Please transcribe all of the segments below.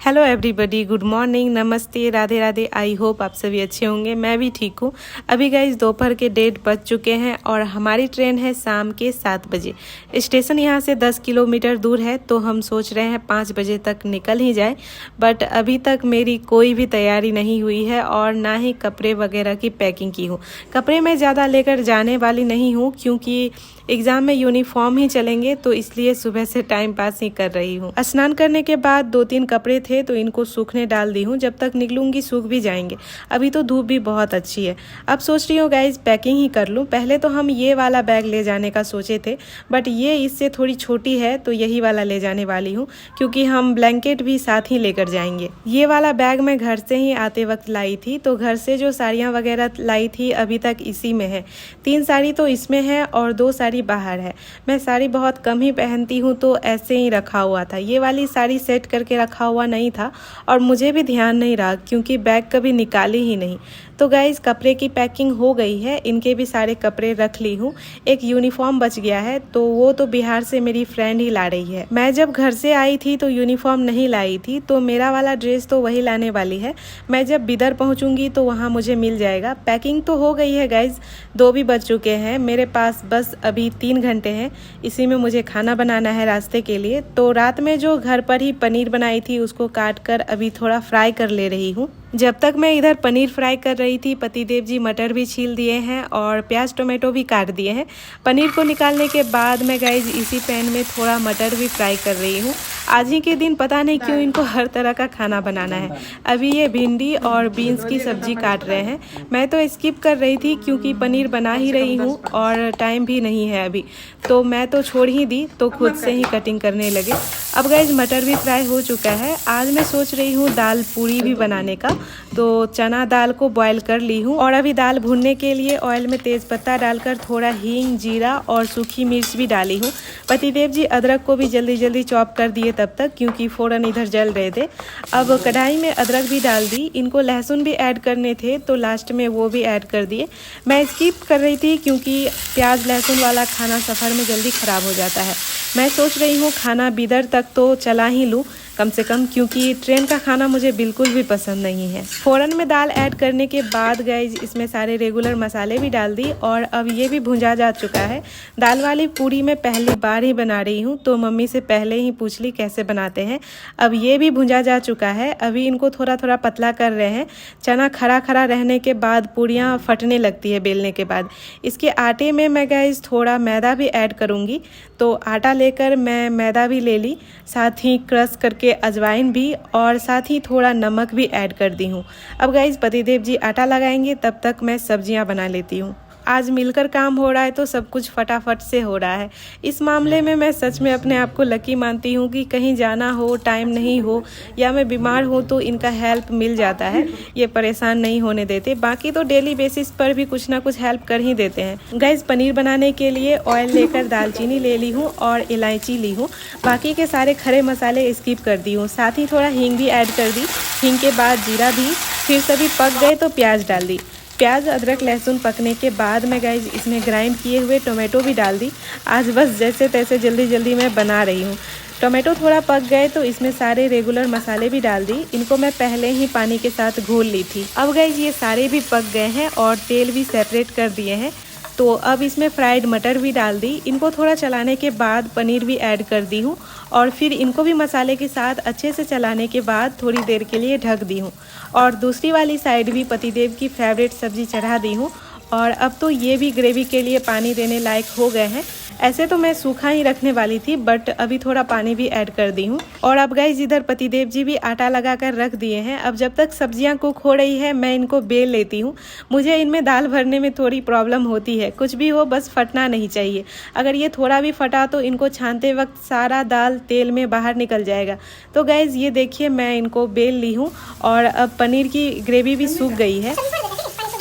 Hello everybody, good morning, नमस्ते, Radhe Radhe. I hope आप सभी अच्छे होंगे। मैं भी ठीक हूँ। अभी गाइज दोपहर के 1:30 बज चुके हैं और हमारी ट्रेन है शाम के 7 बजे। स्टेशन यहाँ से 10 किलोमीटर दूर है, तो हम सोच रहे हैं 5 बजे तक निकल ही जाए। बट अभी तक मेरी कोई भी तैयारी नहीं हुई है और ना ही कपड़े वगैरह की पैकिंग की हूँ। कपड़े मैं ज़्यादा लेकर जाने वाली नहीं हूँ क्योंकि एग्ज़ाम में यूनिफॉर्म ही चलेंगे, तो इसलिए सुबह से टाइम पास ही कर रही हूँ। स्नान करने के बाद 2-3 कपड़े थे तो इनको सूखने डाल दी हूँ। जब तक निकलूंगी सूख भी जाएंगे। अभी तो धूप भी बहुत अच्छी है। अब सोच रही हूँ गाइज पैकिंग ही कर लूँ। पहले तो हम ये वाला बैग ले जाने का सोचे थे, बट ये इससे थोड़ी छोटी है तो यही वाला ले जाने वाली हूँ क्योंकि हम ब्लैंकेट भी साथ ही लेकर जाएंगे। ये वाला बैग मैं घर से ही आते वक्त लाई थी, तो घर से जो साड़ियाँ वगैरह लाई थी अभी तक इसी में है। 3 साड़ी तो इसमें है और 2 साड़ी बाहर है। मैं साड़ी बहुत कम ही पहनती हूँ तो ऐसे ही रखा हुआ था। ये वाली साड़ी सेट करके रखा हुआ नहीं था और मुझे भी ध्यान नहीं रहा क्योंकि बैग कभी निकाली ही नहीं। तो गाइज कपड़े की पैकिंग हो गई है। इनके भी सारे कपड़े रख ली हूँ। एक यूनिफॉर्म बच गया है तो वो तो बिहार से मेरी फ्रेंड ही ला रही है। मैं जब घर से आई थी तो यूनिफॉर्म नहीं लाई थी, तो मेरा वाला ड्रेस तो वही लाने वाली है। मैं जब बिदर पहुँचूंगी तो वहाँ मुझे मिल जाएगा। पैकिंग तो हो गई है गाइज, 2 भी बज चुके हैं। मेरे पास बस अभी 3 घंटे हैं। इसी में मुझे खाना बनाना है रास्ते के लिए। तो रात में जो घर पर ही पनीर बनाई थी उसको काट कर अभी थोड़ा फ्राई कर ले रही हूँ। जब तक मैं इधर पनीर फ्राई कर रही थी, पतिदेव जी मटर भी छील दिए हैं और प्याज टोमेटो भी काट दिए हैं। पनीर को निकालने के बाद मैं गाइज इसी पैन में थोड़ा मटर भी फ्राई कर रही हूँ। आज ही के दिन पता नहीं क्यों इनको हर तरह का खाना बनाना है। अभी ये भिंडी और बीन्स की सब्जी काट रहे हैं। मैं तो स्किप कर रही थी क्योंकि पनीर बना ही रही हूँ और टाइम भी नहीं है अभी, तो मैं तो छोड़ ही दी, तो खुद से ही कटिंग करने लगे। अब गाइज मटर भी फ्राई हो चुका है। आज मैं सोच रही हूँ दाल पूरी भी बनाने का, तो चना दाल को बॉईल कर ली हूँ और अभी दाल भूनने के लिए ऑयल में तेज पत्ता डालकर थोड़ा हींग, जीरा और सूखी मिर्च भी डाली हूँ। पतिदेव जी अदरक को भी जल्दी जल्दी चॉप कर दिए तब तक, क्योंकि फ़ौरन इधर जल रहे थे। अब कढ़ाई में अदरक भी डाल दी। इनको लहसुन भी ऐड करने थे तो लास्ट में वो भी ऐड कर दिए। मैं स्किप कर रही थी क्योंकि प्याज लहसुन वाला खाना सफ़र में जल्दी ख़राब हो जाता है। मैं सोच रही हूँ खाना बिदर तक तो चला ही लूँ कम से कम, क्योंकि ट्रेन का खाना मुझे बिल्कुल भी पसंद नहीं है। फ़ौरन में दाल ऐड करने के बाद गाइज इसमें सारे रेगुलर मसाले भी डाल दी और अब ये भी भुंजा जा चुका है। दाल वाली पूरी मैं पहली बार ही बना रही हूँ, तो मम्मी से पहले ही पूछ ली कैसे बनाते हैं। अब ये भी भुंजा जा चुका है। अभी इनको थोड़ा थोड़ा पतला कर रहे हैं। चना खड़ा खड़ा रहने के बाद पूरियाँ फटने लगती है बेलने के बाद। इसके आटे में मैं गाइज थोड़ा मैदा भी ऐड करूँगी, तो आटा लेकर मैं मैदा भी ले ली, साथ ही क्रश करके अजवाइन भी और साथ ही थोड़ा नमक भी ऐड कर दी हूँ। अब गाइज पतिदेव जी आटा लगाएंगे, तब तक मैं सब्जियां बना लेती हूँ। आज मिलकर काम हो रहा है तो सब कुछ फटाफट से हो रहा है। इस मामले में मैं सच में अपने आप को लकी मानती हूँ कि कहीं जाना हो, टाइम नहीं हो या मैं बीमार हूँ तो इनका हेल्प मिल जाता है। ये परेशान नहीं होने देते। बाकी तो डेली बेसिस पर भी कुछ ना कुछ हेल्प कर ही देते हैं। गाइस पनीर बनाने के लिए ऑयल लेकर दालचीनी ले ली हूँ और इलायची ली हूँ। बाकी के सारे खड़े मसाले स्किप कर दी हूँ। साथ ही थोड़ा हींग भी ऐड कर दी। हींग के बाद जीरा भी। फिर सभी पक गए तो प्याज डाल दी। प्याज अदरक लहसुन पकने के बाद मैं गाइज इसमें ग्राइंड किए हुए टोमेटो भी डाल दी। आज बस जैसे तैसे जल्दी जल्दी मैं बना रही हूँ। टोमेटो थोड़ा पक गए तो इसमें सारे रेगुलर मसाले भी डाल दी। इनको मैं पहले ही पानी के साथ घोल ली थी। अब गाइज ये सारे भी पक गए हैं और तेल भी सेपरेट कर दिए हैं, तो अब इसमें फ्राइड मटर भी डाल दी। इनको थोड़ा चलाने के बाद पनीर भी ऐड कर दी हूँ और फिर इनको भी मसाले के साथ अच्छे से चलाने के बाद थोड़ी देर के लिए ढक दी हूँ और दूसरी वाली साइड भी पतिदेव की फेवरेट सब्जी चढ़ा दी हूँ। और अब तो ये भी ग्रेवी के लिए पानी देने लायक हो गए हैं। ऐसे तो मैं सूखा ही रखने वाली थी, बट अभी थोड़ा पानी भी ऐड कर दी हूँ। और अब गाइस इधर पतिदेव जी भी आटा लगा कर रख दिए हैं। अब जब तक सब्जियां कुक हो रही है मैं इनको बेल लेती हूँ। मुझे इनमें दाल भरने में थोड़ी प्रॉब्लम होती है। कुछ भी हो बस फटना नहीं चाहिए। अगर ये थोड़ा भी फटा तो इनको छानते वक्त सारा दाल तेल में बाहर निकल जाएगा। तो गाइज ये देखिए मैं इनको बेल ली हूँ और अब पनीर की ग्रेवी भी सूख गई है।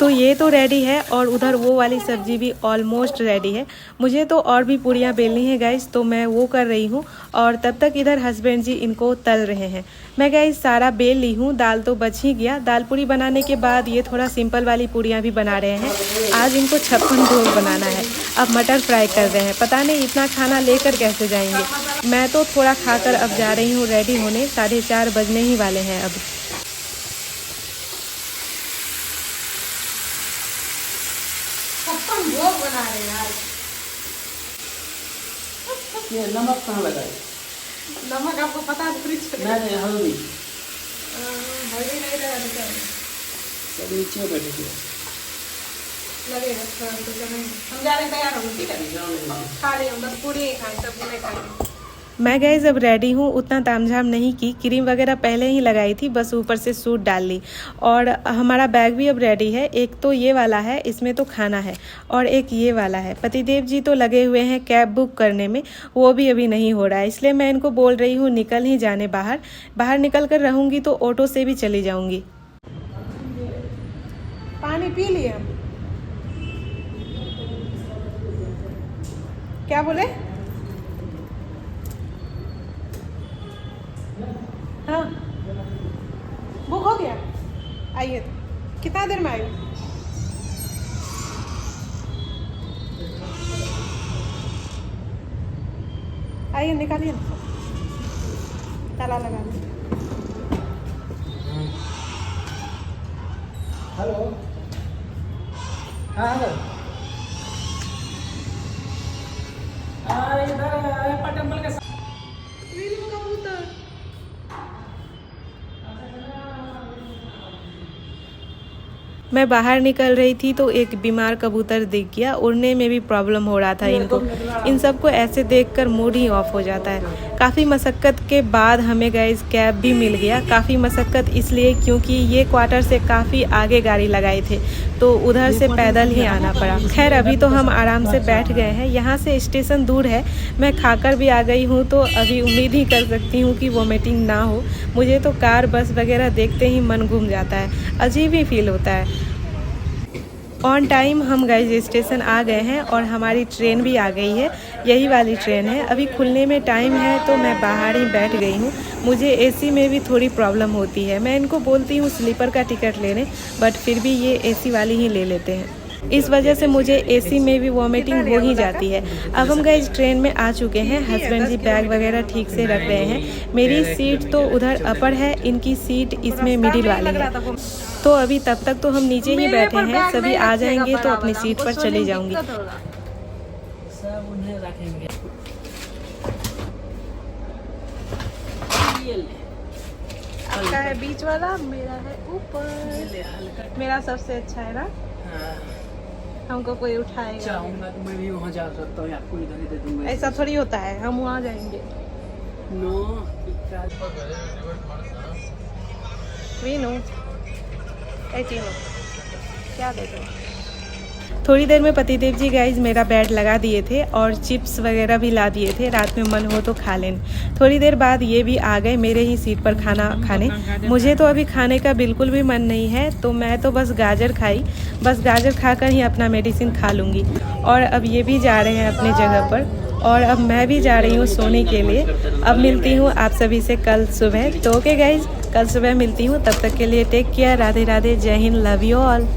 तो ये तो रेडी है और उधर वो वाली सब्जी भी ऑलमोस्ट रेडी है। मुझे तो और भी पूरियाँ बेलनी है गाइस, तो मैं वो कर रही हूँ और तब तक इधर हस्बैंड जी इनको तल रहे हैं। मैं गाइस सारा बेल ली हूँ, दाल तो बच ही गया। दाल पूरी बनाने के बाद ये थोड़ा सिंपल वाली पूरियाँ भी बना रहे हैं। आज इनको 56 भोग बनाना है। अब मटर फ्राई कर रहे हैं, पता नहीं इतना खाना लेकर कैसे जाएंगे। मैं तो थोड़ा खाकर अब जा रही हूँ रेडी होने, 4:30 बजने ही वाले हैं अब। भोग बना रहे हैं यार। ये नमक कहाँ लगा है? नमक आपको पता है फ्रिज में? नहीं हल्दी हल्दी नहीं लगा सब नीचे बैठे थे। लगेगा थोड़ा तो नहीं। हम जा रहे हैं, तैयार हो ठीक है, खा लिए हम, बस पूरी ही खाए, सब नहीं खाए। मैं गाइस अब रेडी हूँ, उतना तामझाम नहीं की, क्रीम वगैरह पहले ही लगाई थी, बस ऊपर से सूट डाल ली। और हमारा बैग भी अब रेडी है। एक तो ये वाला है, इसमें तो खाना है, और एक ये वाला है। पतिदेव जी तो लगे हुए हैं कैब बुक करने में, वो भी अभी नहीं हो रहा है, इसलिए मैं इनको बोल रही हूँ निकल ही जाने बाहर निकल कर रहूँगी तो ऑटो से भी चली जाऊँगी। पानी पी लिए हम। क्या बोले? हाँ बुक हो गया। आइए, कितना देर में आए? आइए निकालिए ना, ताला लगा लो। हेलो हाँ हेलो इधर टेम्पल के मैं बाहर निकल रही थी तो एक बीमार कबूतर दिख गया, उड़ने में भी प्रॉब्लम हो रहा था इनको। इन सबको ऐसे देखकर मूड ही ऑफ हो जाता है। काफ़ी मशक्क़त के बाद हमें गाइस कैब भी मिल गया। काफ़ी मशक्क़त इसलिए क्योंकि ये क्वार्टर से काफ़ी आगे गाड़ी लगाए थे, तो उधर से पैदल ही आना पड़ा। खैर अभी तो हम आराम से बैठ गए हैं। यहाँ से स्टेशन दूर है, मैं खाकर भी आ गई हूँ, तो अभी उम्मीद ही कर सकती हूँ कि वोमिटिंग ना हो। मुझे तो कार बस वगैरह देखते ही मन घूम जाता है, अजीब ही फील होता है। ऑन टाइम हम गाइस स्टेशन आ गए हैं और हमारी ट्रेन भी आ गई है। यही वाली ट्रेन है। अभी खुलने में टाइम है तो मैं बाहर ही बैठ गई हूँ। मुझे एसी में भी थोड़ी प्रॉब्लम होती है। मैं इनको बोलती हूँ स्लीपर का टिकट लेने, बट फिर भी ये एसी वाली ही ले लेते हैं। इस वजह से मुझे एसी में भी वॉमिटिंग हो ही जाती है। अब हम गाइस ट्रेन में आ चुके हैं। हस्बैंड जी बैग वगैरह ठीक से रख रहे हैं। मेरी सीट तो उधर अपर है, इनकी सीट इसमें मिडिल वाली है। तो अभी तब तक तो हम नीचे ही बैठे हैं, सभी आ जाएंगे तो अपनी सीट पर चली जाऊंगी। सब उन्हें रखेंगे। आपका है बीच वाला, मेरा है ऊपर। मेरा सबसे अच्छा है ना, हमको कोई उठाएगा। चाहूंगा तो मैं भी वहाँ जा सकता हूँ, आपको इधर ही दे दूंगा। ऐसा थोड़ी होता है, हम वहाँ जाएंगे। नो वीनू क्या देते हो? थोड़ी देर में पतिदेव जी गाइज मेरा बेड लगा दिए थे और चिप्स वगैरह भी ला दिए थे, रात में मन हो तो खा लें। थोड़ी देर बाद ये भी आ गए मेरे ही सीट पर खाना खाने। मुझे तो अभी खाने का बिल्कुल भी मन नहीं है, तो मैं तो बस गाजर खाई, बस गाजर खाकर ही अपना मेडिसिन खा लूँगी। और अब ये भी जा रहे हैं अपनी जगह पर और अब मैं भी जा रही हूँ सोने के लिए। अब मिलती हूँ आप सभी से कल सुबह। तो ओके गाइज, कल सुबह मिलती हूँ, तब तक के लिए टेक केयर, राधे राधे, जय हिंद, लव यू ऑल।